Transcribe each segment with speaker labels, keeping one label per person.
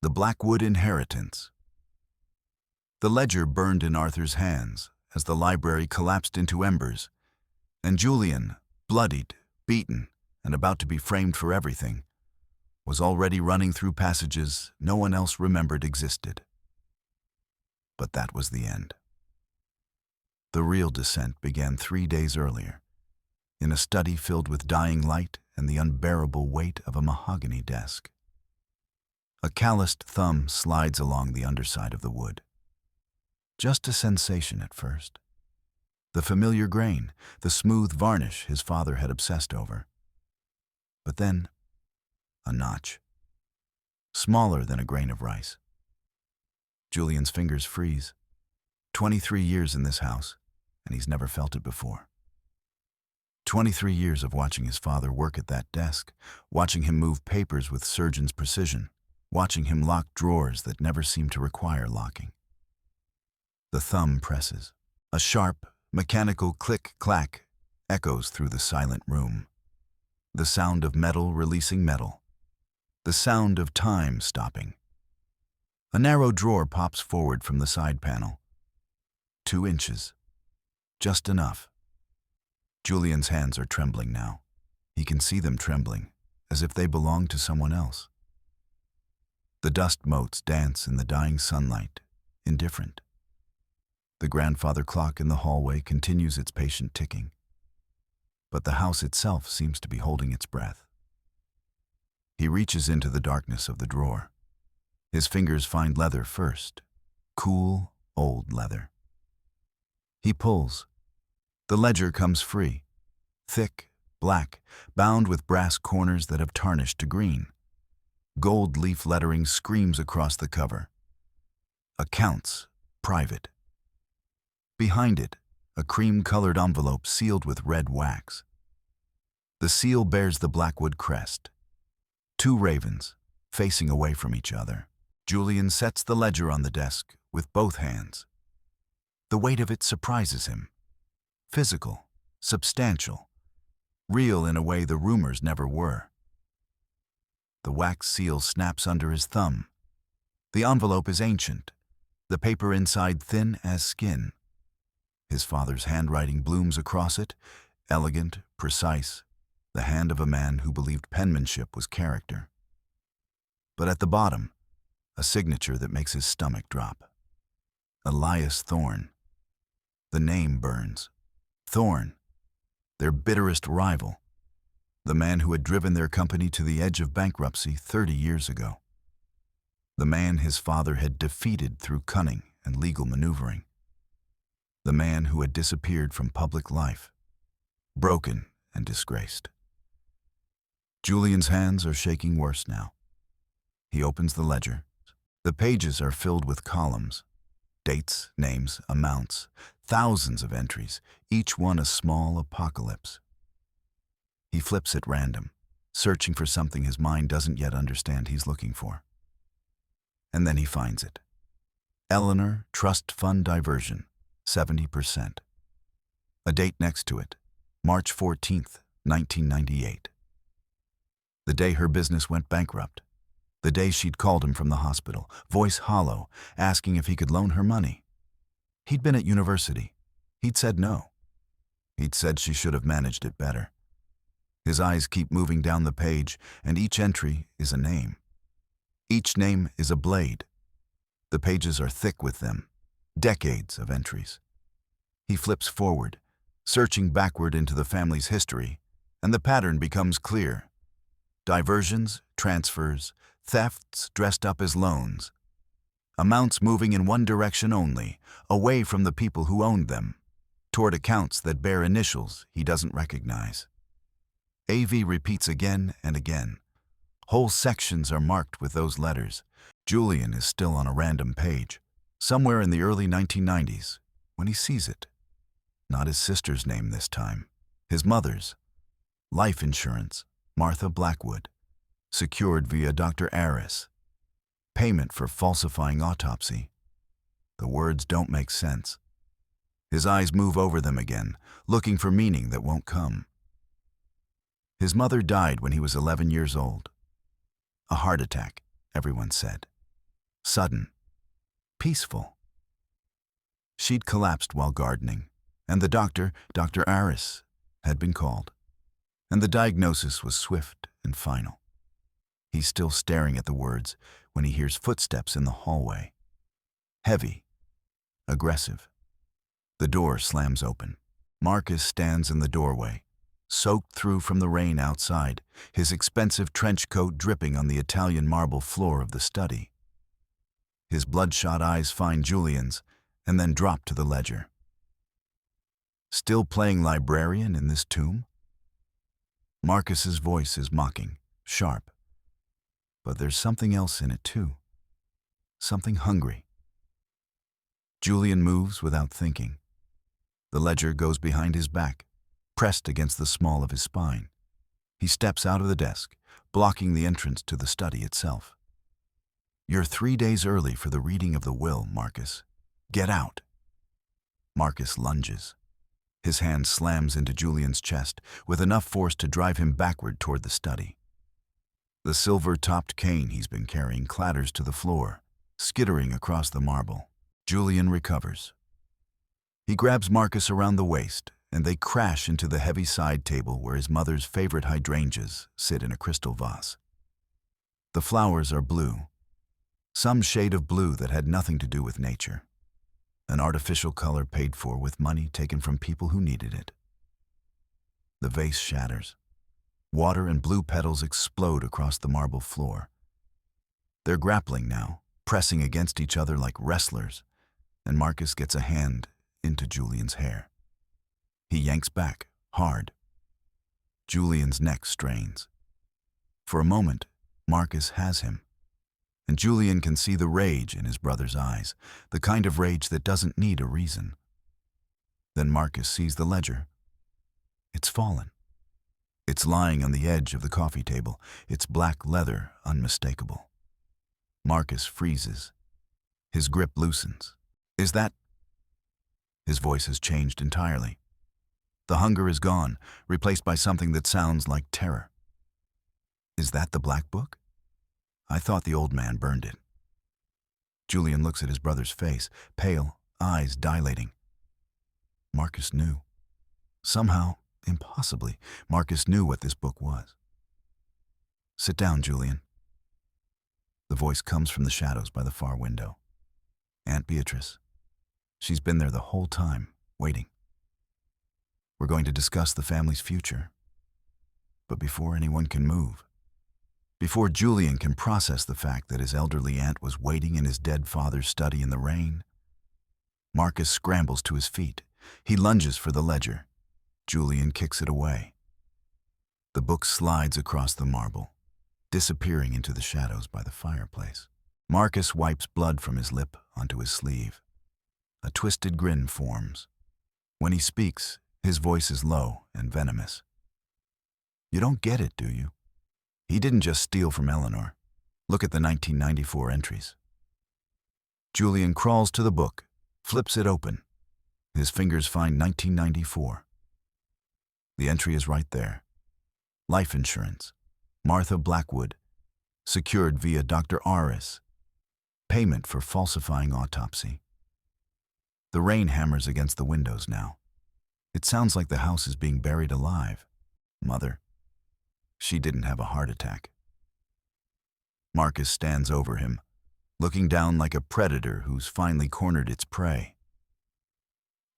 Speaker 1: The Blackwood Inheritance. The ledger burned in Arthur's hands as the library collapsed into embers, and Julian, bloodied, beaten, and about to be framed for everything, was already running through passages no one else remembered existed. But that was the end. The real descent began 3 days earlier, in a study filled with dying light and the unbearable weight of a mahogany desk. A calloused thumb slides along the underside of the wood. Just a sensation at first. The familiar grain, the smooth varnish his father had obsessed over. But then, a notch, smaller than a grain of rice. Julian's fingers freeze. 23 years in this house, and he's never felt it before. 23 years of watching his father work at that desk, watching him move papers with surgeon's precision, watching him lock drawers that never seemed to require locking. The thumb presses. A sharp, mechanical click-clack echoes through the silent room. The sound of metal releasing metal. The sound of time stopping. A narrow drawer pops forward from the side panel. 2 inches. Just enough. Julian's hands are trembling now. He can see them trembling, as if they belong to someone else. The dust motes dance in the dying sunlight, indifferent. The grandfather clock in the hallway continues its patient ticking. But the house itself seems to be holding its breath. He reaches into the darkness of the drawer. His fingers find leather first, cool, old leather. He pulls. The ledger comes free, thick, black, bound with brass corners that have tarnished to green. Gold leaf lettering screams across the cover. Accounts, private. Behind it, a cream-colored envelope sealed with red wax. The seal bears the Blackwood crest. 2 ravens, facing away from each other. Julian sets the ledger on the desk with both hands. The weight of it surprises him. Physical, substantial, real in a way the rumors never were. The wax seal snaps under his thumb. The envelope is ancient, the paper inside thin as skin. His father's handwriting blooms across it, elegant, precise, the hand of a man who believed penmanship was character. But at the bottom, a signature that makes his stomach drop. Elias Thorne. The name burns. Thorne, their bitterest rival, the man who had driven their company to the edge of bankruptcy 30 years ago. The man his father had defeated through cunning and legal maneuvering. The man who had disappeared from public life, broken and disgraced. Julian's hands are shaking worse now. He opens the ledger. The pages are filled with columns. Dates, names, amounts, thousands of entries, each one a small apocalypse. He flips at random, searching for something his mind doesn't yet understand he's looking for. And then he finds it. Eleanor Trust Fund Diversion, 70%. A date next to it, March 14th, 1998. The day her business went bankrupt. The day she'd called him from the hospital, voice hollow, asking if he could loan her money. He'd been at university. He'd said no. He'd said she should have managed it better. His eyes keep moving down the page, and each entry is a name. Each name is a blade. The pages are thick with them, decades of entries. He flips forward, searching backward into the family's history, and the pattern becomes clear. Diversions, transfers, thefts dressed up as loans. Amounts moving in one direction only, away from the people who owned them, toward accounts that bear initials he doesn't recognize. AV repeats again and again. Whole sections are marked with those letters. Julian is still on a random page, somewhere in the early 1990s, when he sees it. Not his sister's name this time, his mother's. Life insurance, Martha Blackwood. Secured via Dr. Aris. Payment for falsifying autopsy. The words don't make sense. His eyes move over them again, looking for meaning that won't come. His mother died when he was 11 years old. A heart attack, everyone said. Sudden. Peaceful. She'd collapsed while gardening, and the doctor, Dr. Aris, had been called. And the diagnosis was swift and final. He's still staring at the words when he hears footsteps in the hallway. Heavy. Aggressive. The door slams open. Marcus stands in the doorway, soaked through from the rain outside, his expensive trench coat dripping on the Italian marble floor of the study. His bloodshot eyes find Julian's and then drop to the ledger. Still playing librarian in this tomb? Marcus's voice is mocking, sharp. But there's something else in it too. Something hungry. Julian moves without thinking. The ledger goes behind his back, pressed against the small of his spine. He steps out of the desk, blocking the entrance to the study itself. You're 3 days early for the reading of the will, Marcus. Get out. Marcus lunges. His hand slams into Julian's chest with enough force to drive him backward toward the study. The silver-topped cane he's been carrying clatters to the floor, skittering across the marble. Julian recovers. He grabs Marcus around the waist, and they crash into the heavy side table where his mother's favorite hydrangeas sit in a crystal vase. The flowers are blue, some shade of blue that had nothing to do with nature, an artificial color paid for with money taken from people who needed it. The vase shatters. Water and blue petals explode across the marble floor. They're grappling now, pressing against each other like wrestlers, and Marcus gets a hand into Julian's hair. He yanks back, hard. Julian's neck strains. For a moment, Marcus has him, and Julian can see the rage in his brother's eyes, the kind of rage that doesn't need a reason. Then Marcus sees the ledger. It's fallen. It's lying on the edge of the coffee table, its black leather unmistakable. Marcus freezes. His grip loosens. Is that? His voice has changed entirely. The hunger is gone, replaced by something that sounds like terror. Is that the black book? I thought the old man burned it. Julian looks at his brother's face, pale, eyes dilating. Marcus knew. Somehow, impossibly, Marcus knew what this book was. Sit down, Julian. The voice comes from the shadows by the far window. Aunt Beatrice. She's been there the whole time, waiting. We're going to discuss the family's future. But before anyone can move, before Julian can process the fact that his elderly aunt was waiting in his dead father's study in the rain, Marcus scrambles to his feet. He lunges for the ledger. Julian kicks it away. The book slides across the marble, disappearing into the shadows by the fireplace. Marcus wipes blood from his lip onto his sleeve. A twisted grin forms. When he speaks, his voice is low and venomous. You don't get it, do you? He didn't just steal from Eleanor. Look at the 1994 entries. Julian crawls to the book, flips it open. His fingers find 1994. The entry is right there. Life insurance. Martha Blackwood. Secured via Dr. Aris. Payment for falsifying autopsy. The rain hammers against the windows now. It sounds like the house is being buried alive. Mother. She didn't have a heart attack. Marcus stands over him, looking down like a predator who's finally cornered its prey.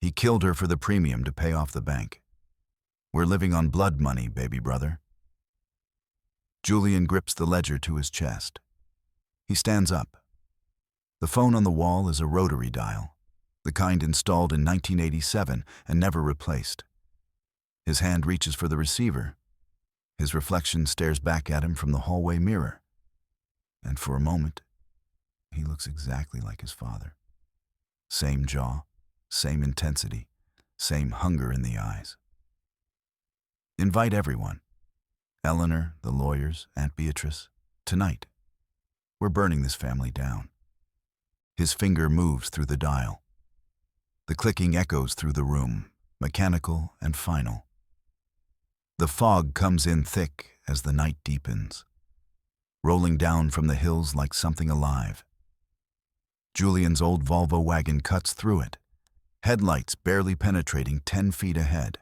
Speaker 1: He killed her for the premium to pay off the bank. We're living on blood money, baby brother. Julian grips the ledger to his chest. He stands up. The phone on the wall is a rotary dial, the kind installed in 1987 and never replaced. His hand reaches for the receiver. His reflection stares back at him from the hallway mirror. And for a moment, he looks exactly like his father. Same jaw, same intensity, same hunger in the eyes. Invite everyone. Eleanor, the lawyers, Aunt Beatrice. Tonight. We're burning this family down. His finger moves through the dial. The clicking echoes through the room, mechanical and final. The fog comes in thick as the night deepens, rolling down from the hills like something alive. Julian's old Volvo wagon cuts through it, headlights barely penetrating 10 feet ahead.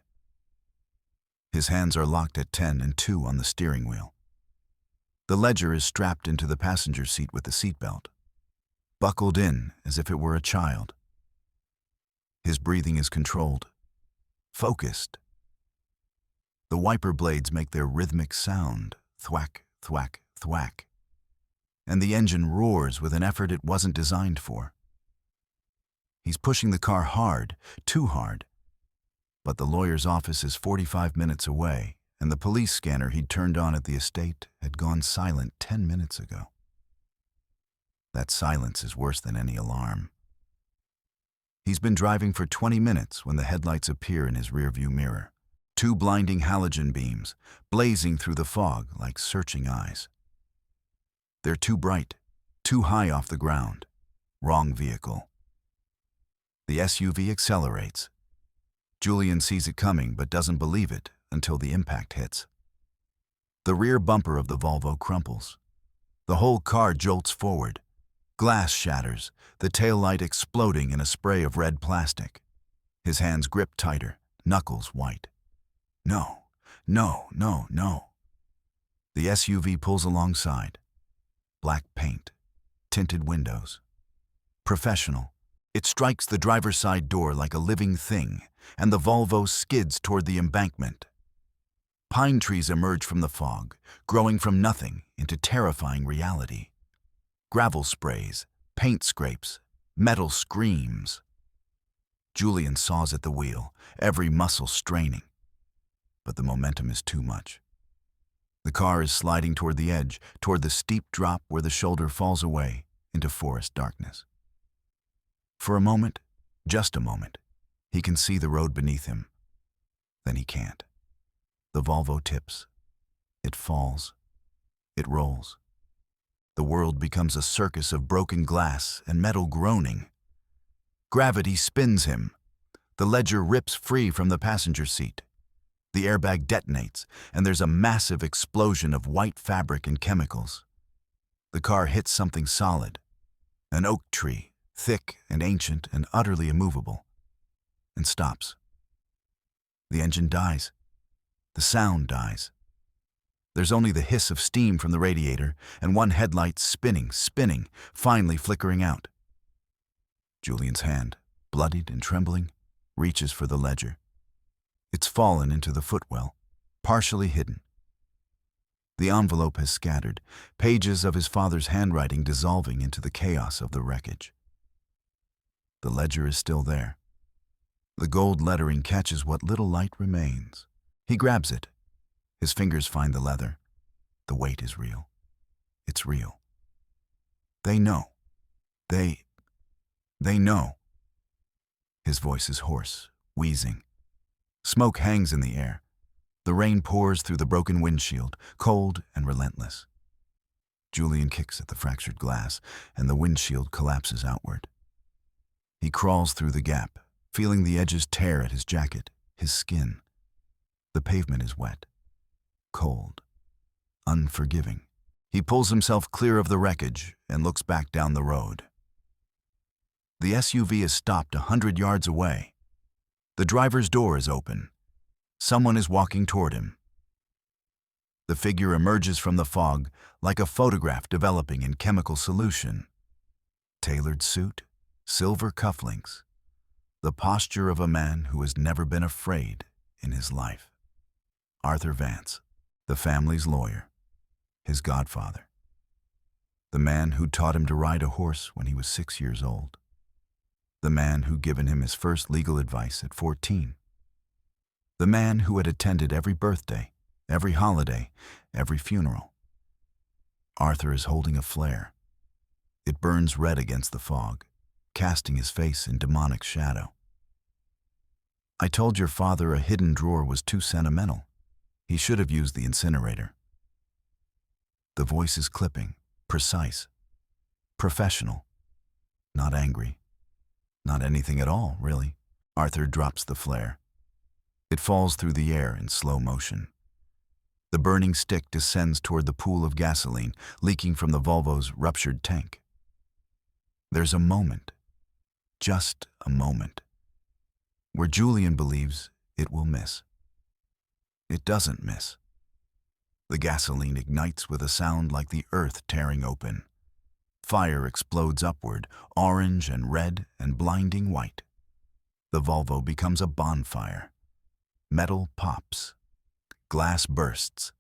Speaker 1: His hands are locked at 10 and 2 on the steering wheel. The Ledger is strapped into the passenger seat with the seatbelt, buckled in as if it were a child. His breathing is controlled, focused. The wiper blades make their rhythmic sound, thwack, thwack, thwack, and the engine roars with an effort it wasn't designed for. He's pushing the car hard, too hard. But the lawyer's office is 45 minutes away, and the police scanner he'd turned on at the estate had gone silent 10 minutes ago. That silence is worse than any alarm. He's been driving for 20 minutes when the headlights appear in his rearview mirror. 2 blinding halogen beams, blazing through the fog like searching eyes. They're too bright, too high off the ground. Wrong vehicle. The SUV accelerates. Julian sees it coming but doesn't believe it until the impact hits. The rear bumper of the Volvo crumples. The whole car jolts forward. Glass shatters, the taillight exploding in a spray of red plastic. His hands grip tighter, knuckles white. No, no, no, no. The SUV pulls alongside. Black paint, tinted windows. Professional. It strikes the driver's side door like a living thing, and the Volvo skids toward the embankment. Pine trees emerge from the fog, growing from nothing into terrifying reality. Gravel sprays, paint scrapes, metal screams. Julian saws at the wheel, every muscle straining. But the momentum is too much. The car is sliding toward the edge, toward the steep drop where the shoulder falls away into forest darkness. For a moment, just a moment, he can see the road beneath him. Then he can't. The Volvo tips. It falls. It rolls. The world becomes a circus of broken glass and metal groaning. Gravity spins him. The Ledger rips free from the passenger seat. The airbag detonates, and there's a massive explosion of white fabric and chemicals. The car hits something solid, an oak tree, thick and ancient and utterly immovable, and stops. The engine dies. The sound dies. There's only the hiss of steam from the radiator and one headlight spinning, finally flickering out. Julian's hand, bloodied and trembling, reaches for the Ledger. It's fallen into the footwell, partially hidden. The envelope has scattered, pages of his father's handwriting dissolving into the chaos of the wreckage. The Ledger is still there. The gold lettering catches what little light remains. He grabs it. His fingers find the leather. The weight is real. It's real. They know. They know. His voice is hoarse, wheezing. Smoke hangs in the air. The rain pours through the broken windshield, cold and relentless. Julian kicks at the fractured glass, and the windshield collapses outward. He crawls through the gap, feeling the edges tear at his jacket, his skin. The pavement is wet, cold, unforgiving. He pulls himself clear of the wreckage and looks back down the road. The SUV is stopped 100 yards away. The driver's door is open. Someone is walking toward him. The figure emerges from the fog like a photograph developing in chemical solution. Tailored suit, silver cufflinks, the posture of a man who has never been afraid in his life. Arthur Vance, the family's lawyer, his godfather. The man who taught him to ride a horse when he was 6 years old. The man who'd given him his first legal advice at 14. The man who had attended every birthday, every holiday, every funeral. Arthur is holding a flare. It burns red against the fog, casting his face in demonic shadow. I told your father a hidden drawer was too sentimental. He should have used the incinerator. The voice is clipping, precise, professional, not angry. Not anything at all, really. Arthur drops the flare. It falls through the air in slow motion. The burning stick descends toward the pool of gasoline leaking from the Volvo's ruptured tank. There's a moment, just a moment, where Julian believes it will miss. It doesn't miss. The gasoline ignites with a sound like the earth tearing open. Fire explodes upward, orange and red and blinding white. The Volvo becomes a bonfire. Metal pops. Glass bursts.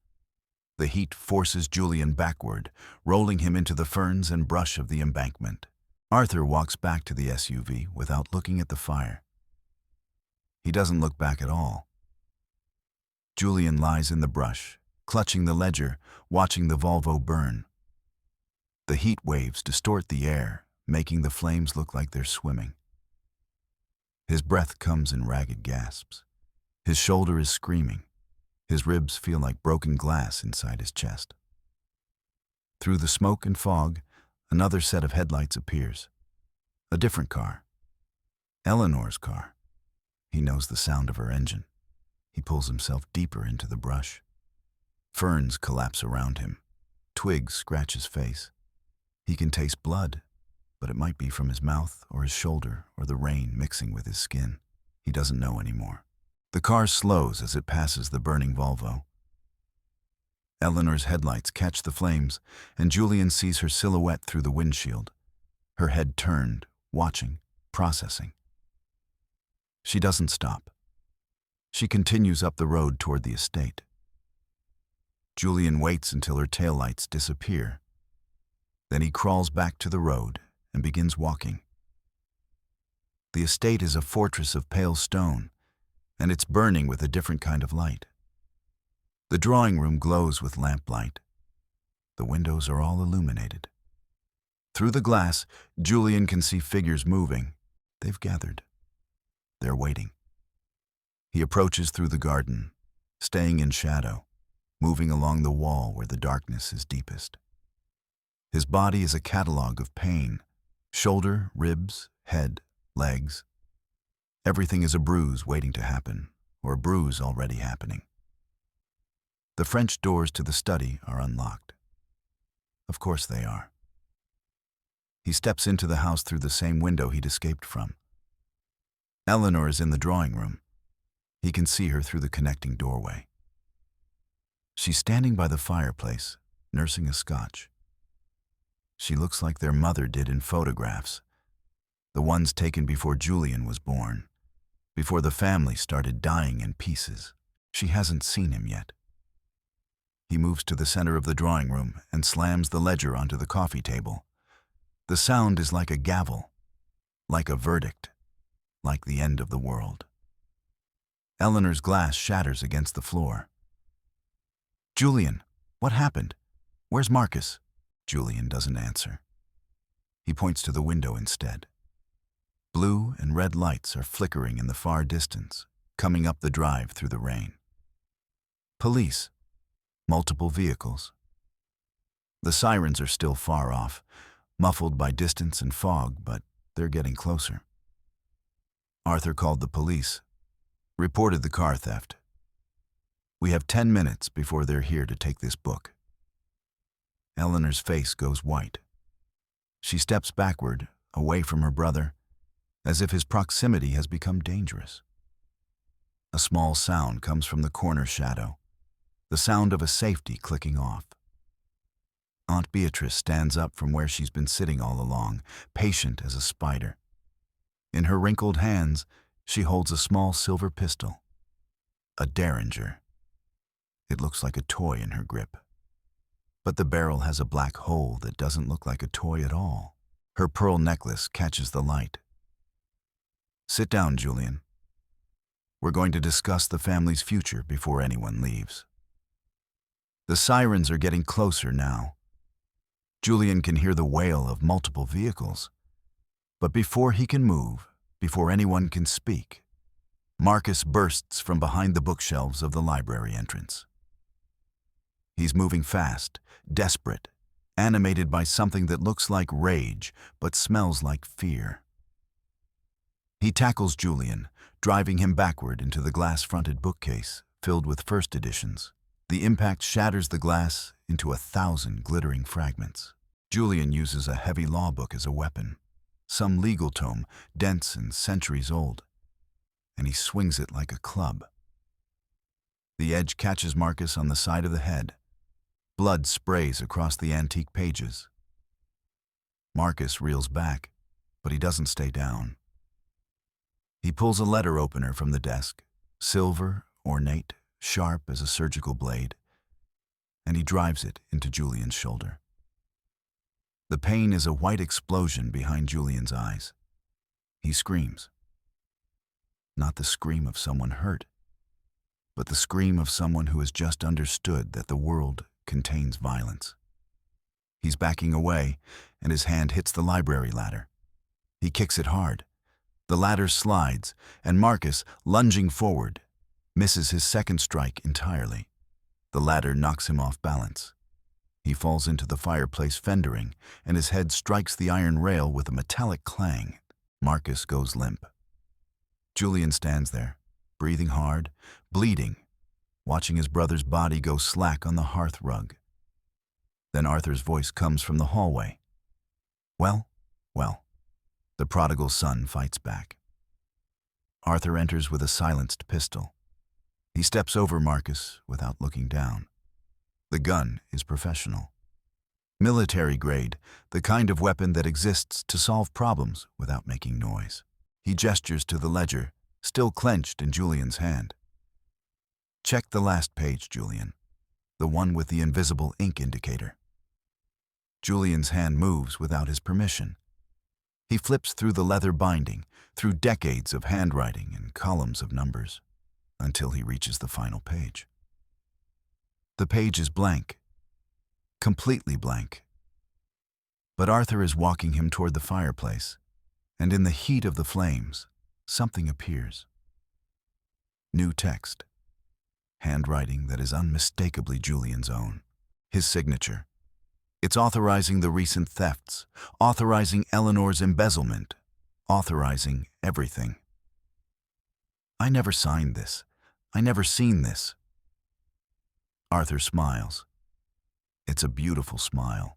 Speaker 1: The heat forces Julian backward, rolling him into the ferns and brush of the embankment. Arthur walks back to the SUV without looking at the fire. He doesn't look back at all. Julian lies in the brush, clutching the ledger, watching the Volvo burn. The heat waves distort the air, making the flames look like they're swimming. His breath comes in ragged gasps. His shoulder is screaming. His ribs feel like broken glass inside his chest. Through the smoke and fog, another set of headlights appears. A different car. Eleanor's car. He knows the sound of her engine. He pulls himself deeper into the brush. Ferns collapse around him. Twigs scratch his face. He can taste blood, but it might be from his mouth or his shoulder or the rain mixing with his skin. He doesn't know anymore. The car slows as it passes the burning Volvo. Eleanor's headlights catch the flames, and Julian sees her silhouette through the windshield. Her head turned, watching, processing. She doesn't stop. She continues up the road toward the estate. Julian waits until her taillights disappear. Then he crawls back to the road and begins walking. The estate is a fortress of pale stone, and it's burning with a different kind of light. The drawing room glows with lamplight. The windows are all illuminated. Through the glass, Julian can see figures moving. They've gathered. They're waiting. He approaches through the garden, staying in shadow, moving along the wall where the darkness is deepest. His body is a catalog of pain. Shoulder, ribs, head, legs. Everything is a bruise waiting to happen, or a bruise already happening. The French doors to the study are unlocked. Of course they are. He steps into the house through the same window he'd escaped from. Eleanor is in the drawing room. He can see her through the connecting doorway. She's standing by the fireplace, nursing a scotch. She looks like their mother did in photographs, the ones taken before Julian was born, before the family started dying in pieces. She hasn't seen him yet. He moves to the center of the drawing room and slams the ledger onto the coffee table. The sound is like a gavel, like a verdict, like the end of the world. Eleanor's glass shatters against the floor. "Julian, what happened? Where's Marcus?" Julian doesn't answer. He points to the window instead. Blue and red lights are flickering in the far distance, coming up the drive through the rain. Police. Multiple vehicles. The sirens are still far off, muffled by distance and fog, but they're getting closer. Arthur called the police, reported the car theft. "We have 10 minutes before they're here to take this book." Eleanor's face goes white. She steps backward, away from her brother, as if his proximity has become dangerous. A small sound comes from the corner shadow, the sound of a safety clicking off. Aunt Beatrice stands up from where she's been sitting all along, patient as a spider. In her wrinkled hands, she holds a small silver pistol, a Derringer. It looks like a toy in her grip. But the barrel has a black hole that doesn't look like a toy at all. Her pearl necklace catches the light. "Sit down, Julian. We're going to discuss the family's future before anyone leaves." The sirens are getting closer now. Julian can hear the wail of multiple vehicles. But before he can move, before anyone can speak, Marcus bursts from behind the bookshelves of the library entrance. He's moving fast, desperate, animated by something that looks like rage but smells like fear. He tackles Julian, driving him backward into the glass-fronted bookcase filled with first editions. The impact shatters the glass into 1,000 glittering fragments. Julian uses a heavy law book as a weapon. some legal tome, dense and centuries old, and he swings it like a club. The edge catches Marcus on the side of the head. Blood sprays across the antique pages. Marcus reels back, but he doesn't stay down. He pulls a letter opener from the desk, silver, ornate, sharp as a surgical blade, and he drives it into Julian's shoulder. The pain is a white explosion behind Julian's eyes. He screams. Not the scream of someone hurt, but the scream of someone who has just understood that the world contains violence. He's backing away, and his hand hits the library ladder. He kicks it hard. The ladder slides, and Marcus, lunging forward, misses his second strike entirely. The ladder knocks him off balance. He falls into the fireplace fendering, and his head strikes the iron rail with a metallic clang. Marcus goes limp. Julian stands there, breathing hard, bleeding, watching his brother's body go slack on the hearth rug. Then Arthur's voice comes from the hallway. Well, the prodigal son fights back. Arthur enters with a silenced pistol. He steps over Marcus without looking down. The gun is professional. Military grade, the kind of weapon that exists to solve problems without making noise. He gestures to the ledger, still clenched in Julian's hand. Check the last page, Julian. The one with the invisible ink indicator. Julian's hand moves without his permission. He flips through the leather binding, through decades of handwriting and columns of numbers, until he reaches the final page. The page is blank, completely blank. But Arthur is walking him toward the fireplace, and in the heat of the flames, something appears. New text. Handwriting that is unmistakably Julian's own. His signature. It's authorizing the recent thefts, authorizing Eleanor's embezzlement, authorizing everything. I never signed this. I never seen this. Arthur smiles. It's a beautiful smile.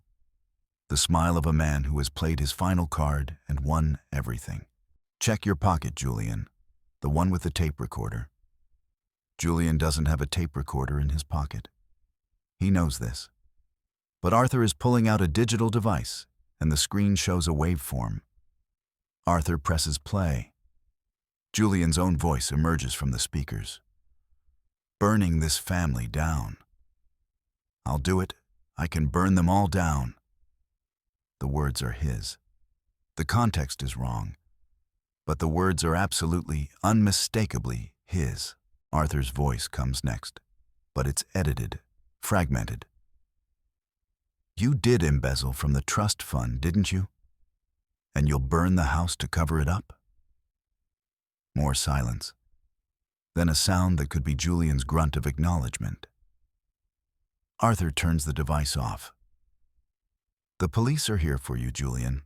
Speaker 1: The smile of a man who has played his final card and won everything. Check your pocket, Julian. The one with the tape recorder. Julian doesn't have a tape recorder in his pocket. He knows this. But Arthur is pulling out a digital device, and the screen shows a waveform. Arthur presses play. Julian's own voice emerges from the speakers. Burning this family down. I'll do it. I can burn them all down. The words are his. The context is wrong, but the words are absolutely, unmistakably his. Arthur's voice comes next, but it's edited, fragmented. You did embezzle from the trust fund, didn't you? And you'll burn the house to cover it up? More silence. Then a sound that could be Julian's grunt of acknowledgement. Arthur turns the device off. The police are here for you, Julian.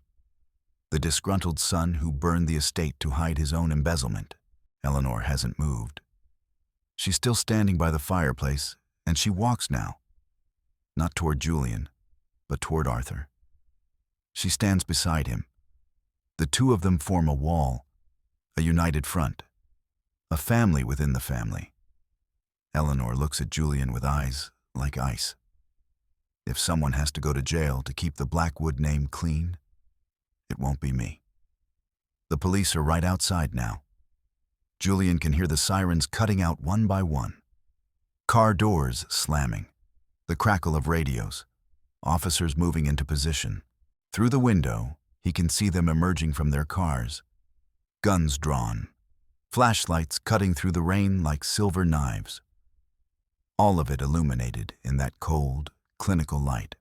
Speaker 1: The disgruntled son who burned the estate to hide his own embezzlement. Eleanor hasn't moved. She's still standing by the fireplace, and she walks now. Not toward Julian, but toward Arthur. She stands beside him. The two of them form a wall, a united front, a family within the family. Eleanor looks at Julian with eyes like ice. If someone has to go to jail to keep the Blackwood name clean, it won't be me. The police are right outside now. Julian can hear the sirens cutting out one by one. Car doors slamming, the crackle of radios, officers moving into position. Through the window, he can see them emerging from their cars, guns drawn, flashlights cutting through the rain like silver knives. All of it illuminated in that cold, clinical light.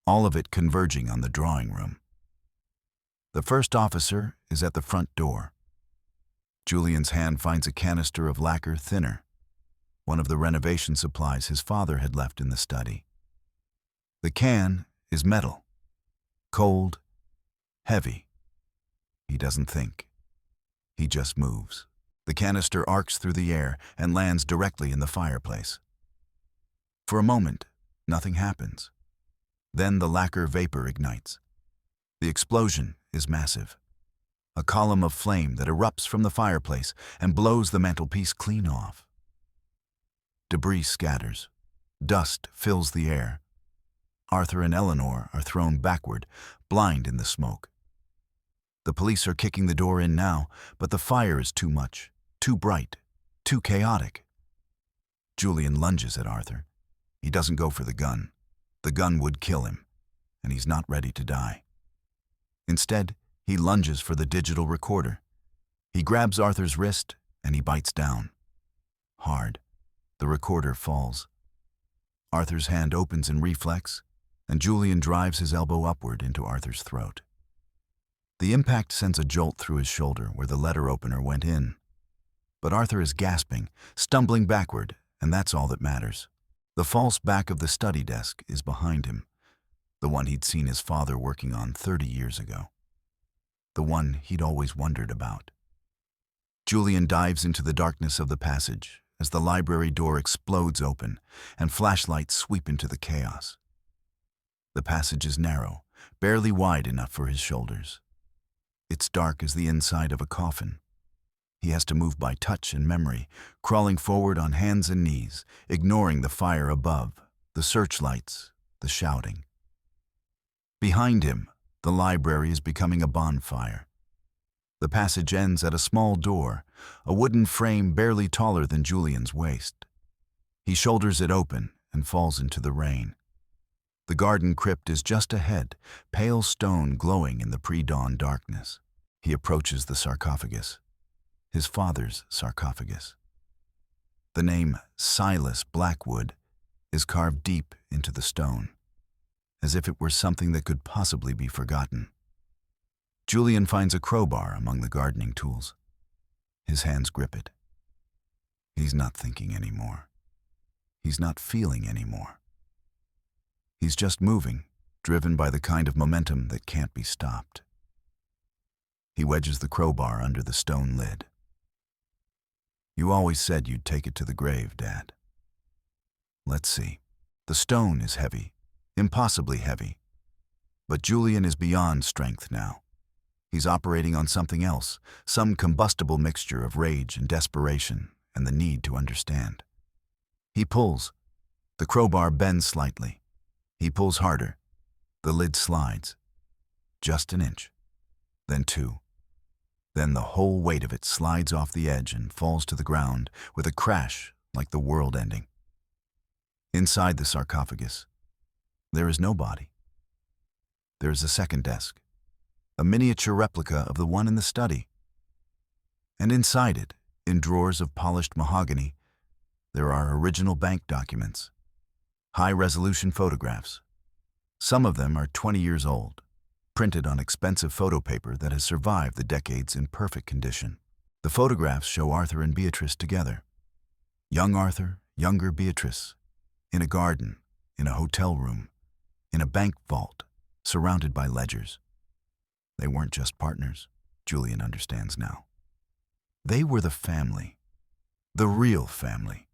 Speaker 1: All of it converging on the drawing room. The first officer is at the front door. Julian's hand finds a canister of lacquer thinner, one of the renovation supplies his father had left in the study. The can is metal, cold, heavy. He doesn't think. He just moves. The canister arcs through the air and lands directly in the fireplace. For a moment, nothing happens. Then the lacquer vapor ignites. The explosion is massive. A column of flame that erupts from the fireplace and blows the mantelpiece clean off. Debris scatters. Dust fills the air. Arthur and Eleanor are thrown backward, blind in the smoke. The police are kicking the door in now, but the fire is too much, too bright, too chaotic. Julian lunges at Arthur. He doesn't go for the gun. The gun would kill him, and he's not ready to die. Instead, he lunges for the digital recorder. He grabs Arthur's wrist, and he bites down. Hard. The recorder falls. Arthur's hand opens in reflex, and Julian drives his elbow upward into Arthur's throat. The impact sends a jolt through his shoulder where the letter opener went in. But Arthur is gasping, stumbling backward, and that's all that matters. The false back of the study desk is behind him, the one he'd seen his father working on 30 years ago. The one he'd always wondered about. Julian dives into the darkness of the passage as the library door explodes open and flashlights sweep into the chaos. The passage is narrow, barely wide enough for his shoulders. It's dark as the inside of a coffin. He has to move by touch and memory, crawling forward on hands and knees, ignoring the fire above, the searchlights, the shouting. Behind him, the library is becoming a bonfire. The passage ends at a small door, a wooden frame barely taller than Julian's waist. He shoulders it open and falls into the rain. The garden crypt is just ahead, pale stone glowing in the pre-dawn darkness. He approaches the sarcophagus. His father's sarcophagus. The name Silas Blackwood is carved deep into the stone, as if it were something that could possibly be forgotten. Julian finds a crowbar among the gardening tools. His hands grip it. He's not thinking anymore. He's not feeling anymore. He's just moving, driven by the kind of momentum that can't be stopped. He wedges the crowbar under the stone lid. You always said you'd take it to the grave, Dad. Let's see. The stone is heavy, impossibly heavy. But Julian is beyond strength now. He's operating on something else, some combustible mixture of rage and desperation and the need to understand. He pulls. The crowbar bends slightly. He pulls harder. The lid slides. Just an inch. Then 2. Then the whole weight of it slides off the edge and falls to the ground with a crash like the world ending. Inside the sarcophagus, there is no body. There is a second desk, a miniature replica of the one in the study. And inside it, in drawers of polished mahogany, there are original bank documents, high-resolution photographs. Some of them are 20 years old, printed on expensive photo paper that has survived the decades in perfect condition. The photographs show Arthur and Beatrice together. Young Arthur, younger Beatrice, in a garden, in a hotel room, in a bank vault, surrounded by ledgers. They weren't just partners, Julian understands now. They were the family, the real family.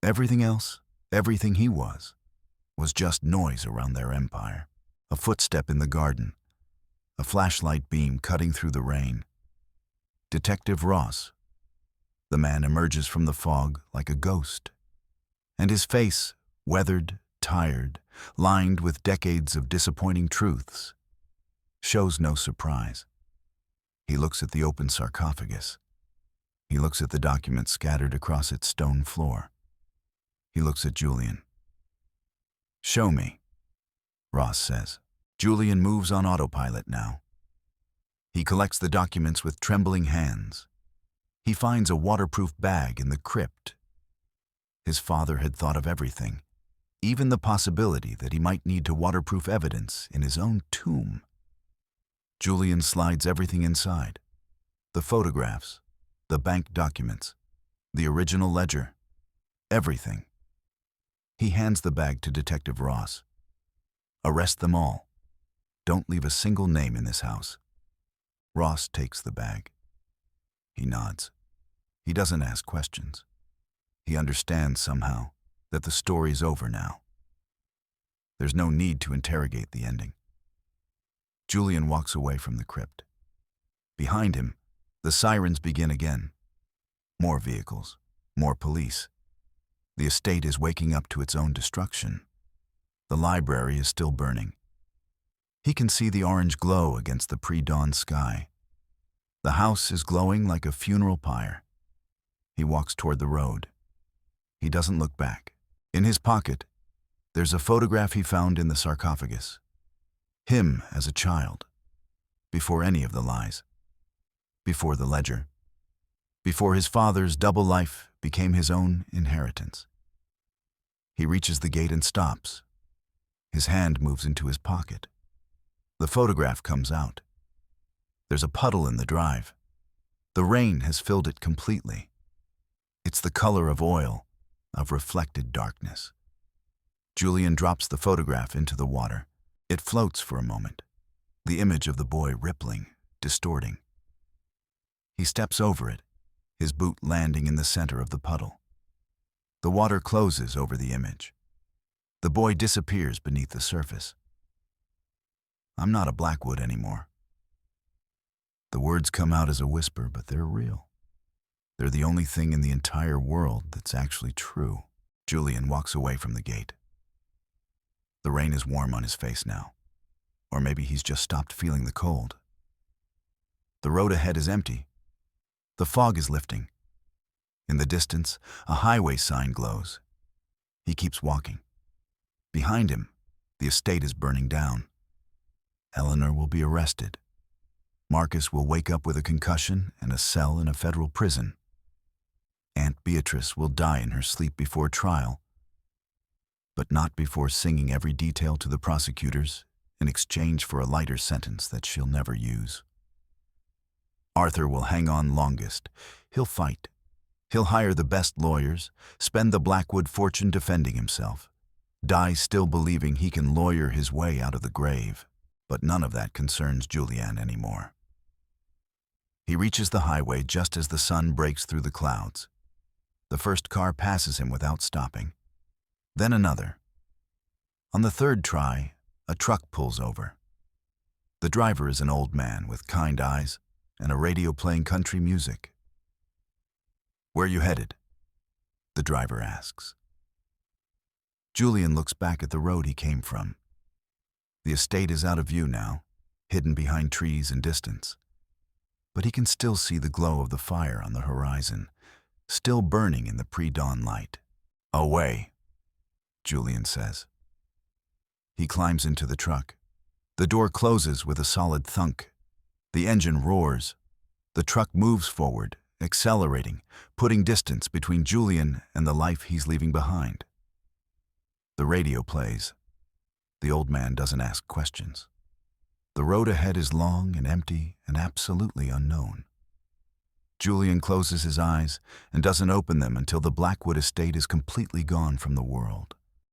Speaker 1: Everything else, everything he was just noise around their empire. A footstep in the garden, a flashlight beam cutting through the rain. Detective Ross. The man emerges from the fog like a ghost, and his face, weathered, tired, lined with decades of disappointing truths, shows no surprise. He looks at the open sarcophagus. He looks at the documents scattered across its stone floor. He looks at Julian. "Show me," Ross says. Julian moves on autopilot now. He collects the documents with trembling hands. He finds a waterproof bag in the crypt. His father had thought of everything, even the possibility that he might need to waterproof evidence in his own tomb. Julian slides everything inside. The photographs, the bank documents, the original ledger, everything. He hands the bag to Detective Ross. "Arrest them all. Don't leave a single name in this house." Ross takes the bag. He nods. He doesn't ask questions. He understands somehow that the story's over now. There's no need to interrogate the ending. Julian walks away from the crypt. Behind him, the sirens begin again. More vehicles, more police. The estate is waking up to its own destruction. The library is still burning. He can see the orange glow against the pre-dawn sky. The house is glowing like a funeral pyre. He walks toward the road. He doesn't look back. In his pocket, there's a photograph he found in the sarcophagus. Him as a child, before any of the lies, before the ledger, before his father's double life became his own inheritance. He reaches the gate and stops. His hand moves into his pocket. The photograph comes out. There's a puddle in the drive. The rain has filled it completely. It's the color of oil, of reflected darkness. Julian drops the photograph into the water. It floats for a moment, the image of the boy rippling, distorting. He steps over it, his boot landing in the center of the puddle. The water closes over the image. The boy disappears beneath the surface. I'm not a Blackwood anymore. The words come out as a whisper, but they're real. They're the only thing in the entire world that's actually true. Julian walks away from the gate. The rain is warm on his face now. Or maybe he's just stopped feeling the cold. The road ahead is empty. The fog is lifting. In the distance, a highway sign glows. He keeps walking. Behind him, the estate is burning down. Eleanor will be arrested. Marcus will wake up with a concussion and a cell in a federal prison. Aunt Beatrice will die in her sleep before trial, but not before singing every detail to the prosecutors in exchange for a lighter sentence that she'll never use. Arthur will hang on longest. He'll fight. He'll hire the best lawyers, spend the Blackwood fortune defending himself, die still believing he can lawyer his way out of the grave. But none of that concerns Julian anymore. He reaches the highway just as the sun breaks through the clouds. The first car passes him without stopping. Then another. On the third try, a truck pulls over. The driver is an old man with kind eyes and a radio playing country music. "Where are you headed?" the driver asks. Julian looks back at the road he came from. The estate is out of view now, hidden behind trees and distance. But he can still see the glow of the fire on the horizon, still burning in the pre-dawn light. "Away," Julian says. He climbs into the truck. The door closes with a solid thunk. The engine roars. The truck moves forward, accelerating, putting distance between Julian and the life he's leaving behind. The radio plays. The old man doesn't ask questions. The road ahead is long and empty and absolutely unknown. Julian closes his eyes and doesn't open them until the Blackwood estate is completely gone from the world.